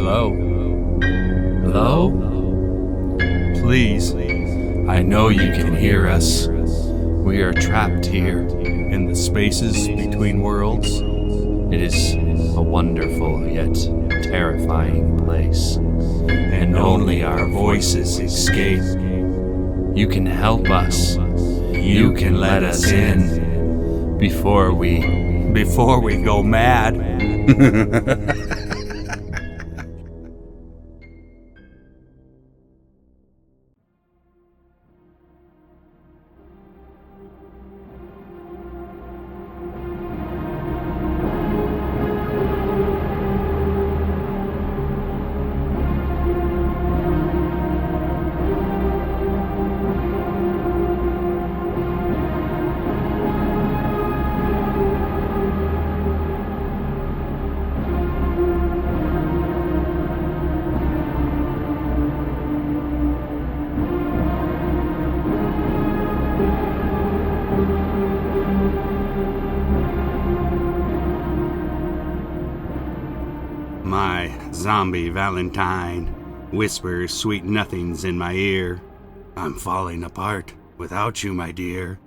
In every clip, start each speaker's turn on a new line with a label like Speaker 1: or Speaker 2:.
Speaker 1: Hello? Hello? Please, I know you can hear us. We are trapped here in the spaces between worlds. It is a wonderful yet terrifying place, and only our voices escape. You can help us. You can let us in before we go mad.
Speaker 2: My Zombie Valentine whispers sweet nothings in my ear. I'm falling apart without you, my dear.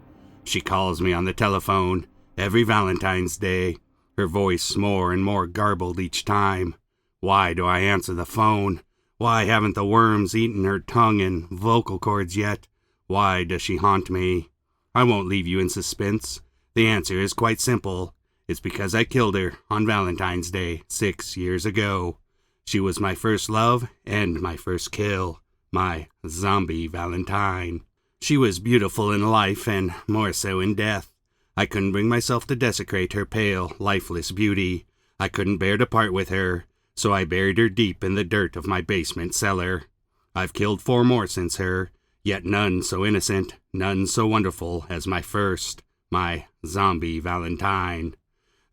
Speaker 2: She calls me on the telephone every Valentine's Day, her voice more and more garbled each time. Why do I answer the phone? Why haven't the worms eaten her tongue and vocal cords yet? Why does she haunt me? I won't leave you in suspense. The answer is quite simple. It's because I killed her on Valentine's Day 6 years ago. She was my first love and my first kill, my Zombie Valentine. She was beautiful in life and more so in death. I couldn't bring myself to desecrate her pale, lifeless beauty. I couldn't bear to part with her, so I buried her deep in the dirt of my basement cellar. I've killed 4 more since her, yet none so innocent, none so wonderful as my first, my Zombie Valentine.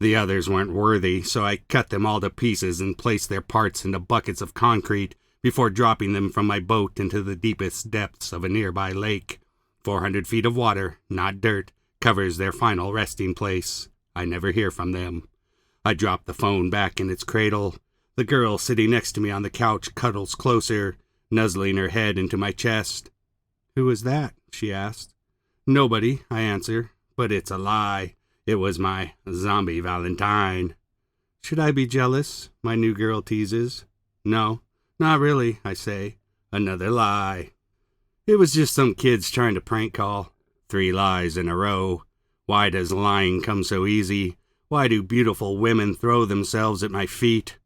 Speaker 2: The others weren't worthy, so I cut them all to pieces and placed their parts into buckets of concrete before dropping them from my boat into the deepest depths of a nearby lake. 400 feet of water, not dirt, covers their final resting place. I never hear from them. I drop the phone back in its cradle. The girl sitting next to me on the couch cuddles closer, nuzzling her head into my chest. "Who is that?" she asked. "Nobody," I answer, "but it's a lie. It was my Zombie Valentine." "Should I be jealous?" my new girl teases. "No, not really," I say. Another lie. It was just some kids trying to prank call. 3 lies in a row. Why does lying come so easy? Why do beautiful women throw themselves at my feet?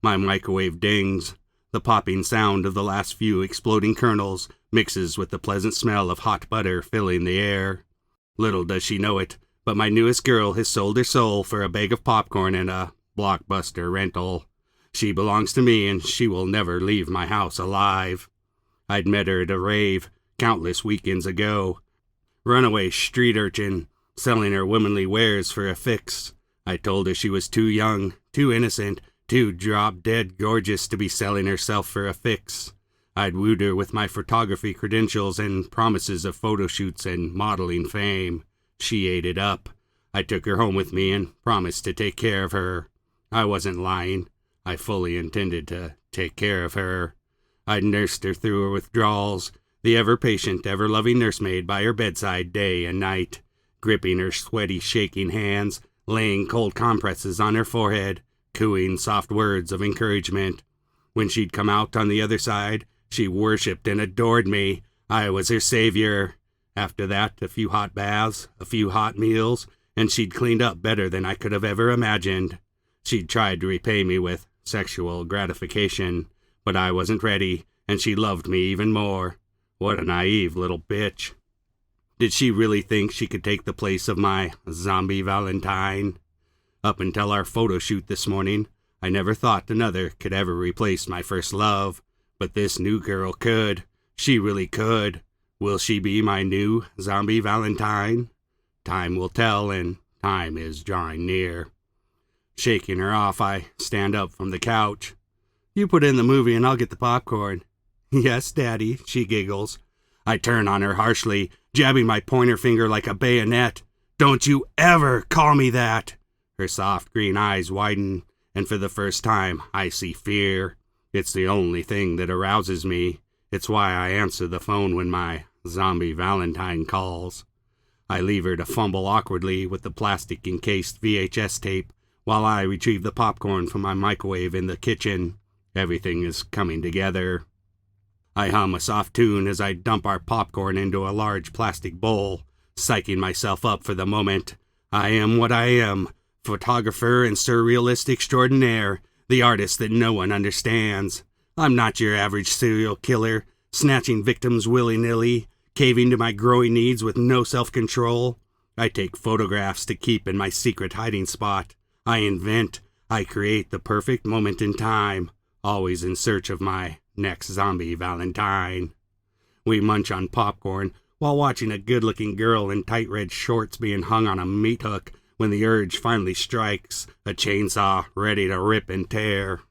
Speaker 2: My microwave dings. The popping sound of the last few exploding kernels mixes with the pleasant smell of hot butter filling the air. Little does she know it, but my newest girl has sold her soul for a bag of popcorn and a Blockbuster rental. She belongs to me, and she will never leave my house alive. I'd met her at a rave countless weekends ago. Runaway street urchin, selling her womanly wares for a fix. I told her she was too young, too innocent, too drop-dead gorgeous to be selling herself for a fix. I'd wooed her with my photography credentials and promises of photo shoots and modeling fame. She ate it up. I took her home with me and promised to take care of her. I wasn't lying. I fully intended to take care of her. I nursed her through her withdrawals, the ever-patient, ever-loving nursemaid by her bedside day and night, gripping her sweaty, shaking hands, laying cold compresses on her forehead, cooing soft words of encouragement. When she'd come out on the other side, she worshipped and adored me. I was her savior. After that, a few hot baths, a few hot meals, and she'd cleaned up better than I could have ever imagined. She'd tried to repay me with sexual gratification, but I wasn't ready, and she loved me even more. What a naive little bitch. Did she really think she could take the place of my Zombie Valentine? Up until our photo shoot this morning, I never thought another could ever replace my first love, but this new girl could. She really could. Will she be my new Zombie Valentine? Time will tell, and time is drawing near. Shaking her off, I stand up from the couch. "You put in the movie and I'll get the popcorn." "Yes, Daddy," she giggles. I turn on her harshly, jabbing my pointer finger like a bayonet. "Don't you ever call me that!" Her soft green eyes widen, and for the first time I see fear. It's the only thing that arouses me. It's why I answer the phone when my Zombie Valentine calls. I leave her to fumble awkwardly with the plastic-encased VHS tape while I retrieve the popcorn from my microwave in the kitchen. Everything is coming together. I hum a soft tune as I dump our popcorn into a large plastic bowl, psyching myself up for the moment. I am what I am, photographer and surrealist extraordinaire, the artist that no one understands. I'm not your average serial killer, snatching victims willy-nilly, caving to my growing needs with no self-control. I take photographs to keep in my secret hiding spot. I invent, I create the perfect moment in time, always in search of my next Zombie Valentine. We munch on popcorn while watching a good-looking girl in tight red shorts being hung on a meat hook when the urge finally strikes, a chainsaw ready to rip and tear.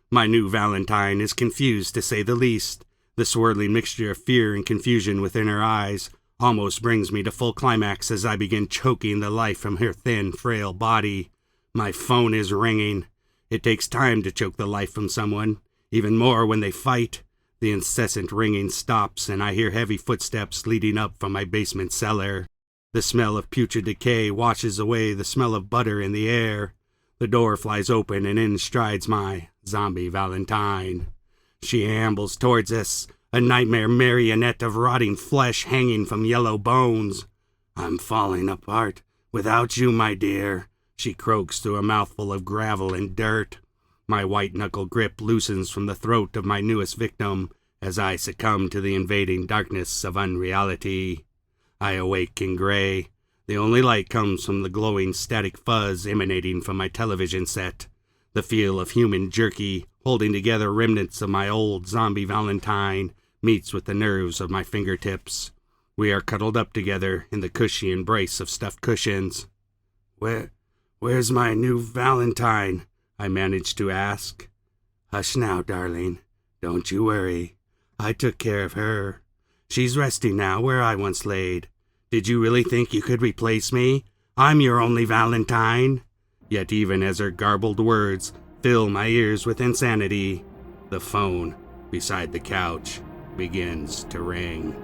Speaker 2: My new Valentine is confused, to say the least. The swirling mixture of fear and confusion within her eyes almost brings me to full climax as I begin choking the life from her thin, frail body. My phone is ringing. It takes time to choke the life from someone, even more when they fight. The incessant ringing stops, and I hear heavy footsteps leading up from my basement cellar. The smell of putrid decay washes away the smell of butter in the air. The door flies open, and in strides my Zombie Valentine. She ambles towards us, a nightmare marionette of rotting flesh hanging from yellow bones. I'm falling apart without you, my dear, she croaks through a mouthful of gravel and dirt. My white-knuckle grip loosens from the throat of my newest victim as I succumb to the invading darkness of unreality. I awake in gray. The only light comes from the glowing static fuzz emanating from my television set. The feel of human jerky holding together remnants of my old Zombie Valentine meets with the nerves of my fingertips. We are cuddled up together in the cushy embrace of stuffed cushions. Where's my new Valentine? I managed to ask. Hush now, darling. Don't you worry. I took care of her. She's resting now where I once laid. Did you really think you could replace me? I'm your only Valentine. Yet even as her garbled words fill my ears with insanity, the phone beside the couch begins to ring.